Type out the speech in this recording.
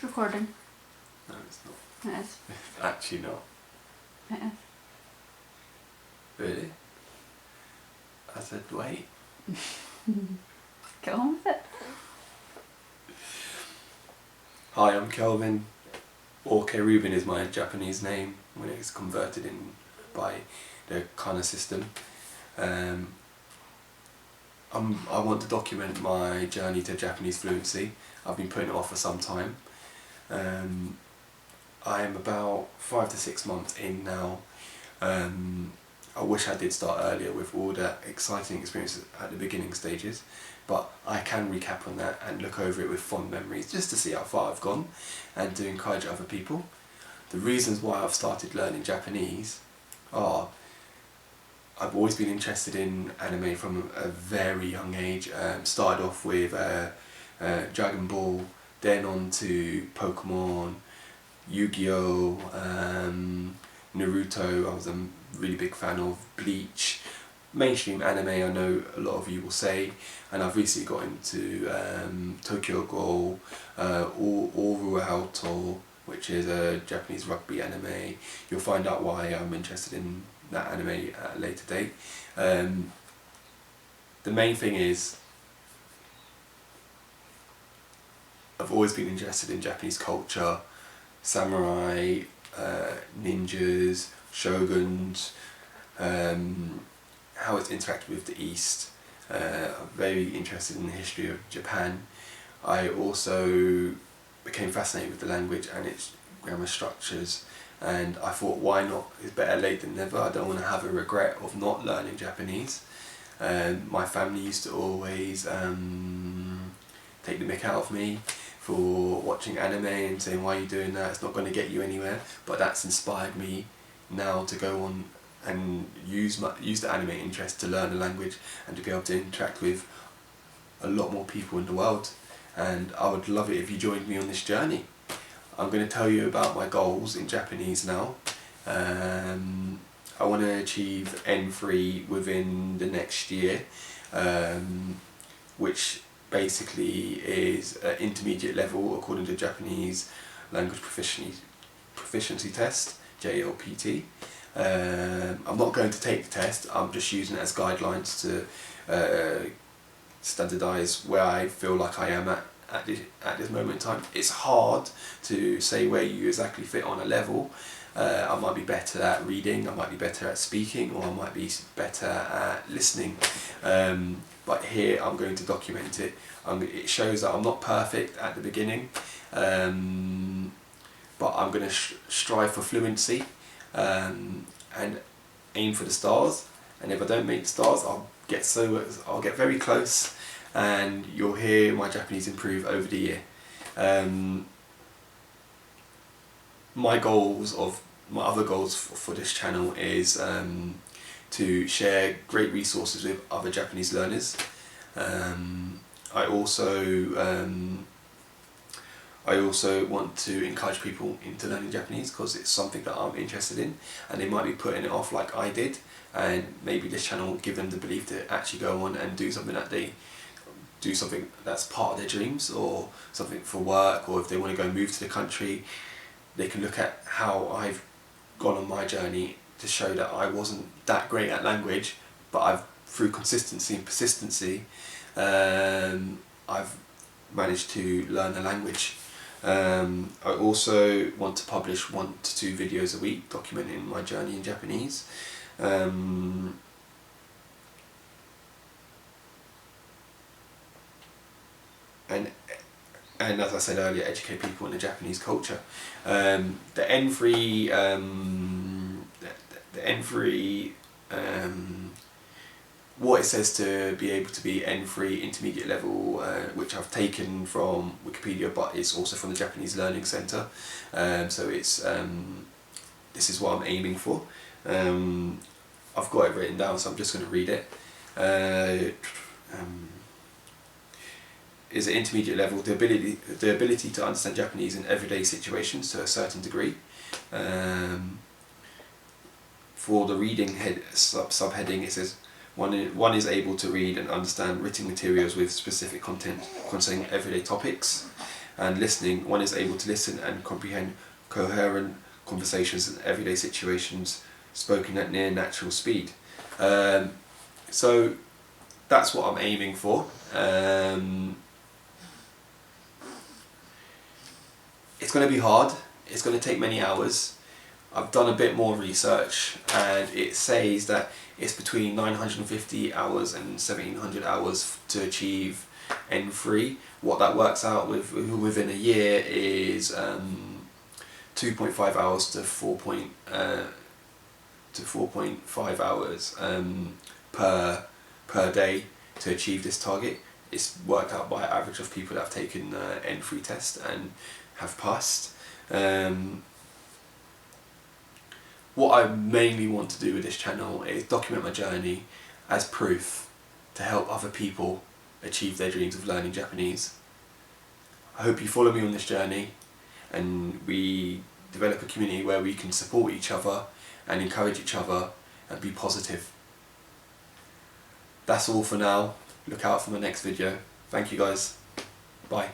recording. No, it's not. It is. It's actually not. It is. Really? I said wait. Get on with it. Hi, I'm Kelvin. Or Kerubin is my Japanese name when it's converted in by the kana system. I want to document my journey to Japanese fluency. I've been putting it off for some time. I am about 5 to 6 months in now. I wish I did start earlier with all the exciting experiences at the beginning stages, but I can recap on that and look over it with fond memories just to see how far I've gone and to encourage other people. The reasons why I've started learning Japanese are I've always been interested in anime from a very young age. Started off with Dragon Ball, then on to Pokemon, Yu-Gi-Oh, Naruto. I was a really big fan of Bleach, mainstream anime I know a lot of you will say, and I've recently got into Tokyo Ghoul, Oruauto, which is a Japanese rugby anime. You'll find out why I'm interested in that anime at a later date. The main thing is I've always been interested in Japanese culture, samurai, ninjas, shoguns, how it's interacted with the East. I'm very interested in the history of Japan. I also became fascinated with the language and its grammar structures, and I thought, why not? It's better late than never. I don't want to have a regret of not learning Japanese. My family used to always take the mick out of me for watching anime and saying, why are you doing that? It's not going to get you anywhere. But that's inspired me now to go on and use the anime interest to learn the language and to be able to interact with a lot more people in the world. And I would love it if you joined me on this journey. I'm going to tell you about my goals in Japanese now. I want to achieve N3 within the next year, which basically is an intermediate level according to Japanese Language Proficiency Test, JLPT. I'm not going to take the test, I'm just using it as guidelines to standardise where I feel like I am at this moment in time. It's hard to say where you exactly fit on a level. I might be better at reading, I might be better at speaking, or I might be better at listening. But here I'm going to document it. It shows that I'm not perfect at the beginning, but I'm going to strive for fluency and aim for the stars. And if I don't make the stars, I'll get very close, and you'll hear my Japanese improve over the year. My other goals for this channel is to share great resources with other Japanese learners. I also want to encourage people into learning Japanese because it's something that I'm interested in, and they might be putting it off like I did, and maybe this channel will give them the belief to actually go on and do something that's part of their dreams, or something for work, or if they want to go move to the country, they can look at how I've gone on my journey to show that I wasn't that great at language, but through consistency and persistency, I've managed to learn the language. I also want to publish 1 to 2 videos a week documenting my journey in Japanese. And as I said earlier, educate people in the Japanese culture. The N3, what it says to be able to be N3 intermediate level, which I've taken from Wikipedia, but it's also from the Japanese Learning Center. So it's this is what I'm aiming for. I've got it written down, so I'm just going to read it. Is at intermediate level the ability to understand Japanese in everyday situations to a certain degree. For the reading subheading, it says one is able to read and understand written materials with specific content concerning everyday topics. and listening, one is able to listen and comprehend coherent conversations in everyday situations spoken at near natural speed. So that's what I'm aiming for. It's going to be hard, it's going to take many hours. I've done a bit more research and it says that it's between 950 hours and 1700 hours to achieve N3. What that works out with within a year is 2.5 hours to 4.5 hours per day to achieve this target. It's worked out by an average of people that have taken the N3 test and have passed. What I mainly want to do with this channel is document my journey as proof to help other people achieve their dreams of learning Japanese. I hope you follow me on this journey and we develop a community where we can support each other and encourage each other and be positive. That's all for now. Look out for my next video. Thank you guys. Bye.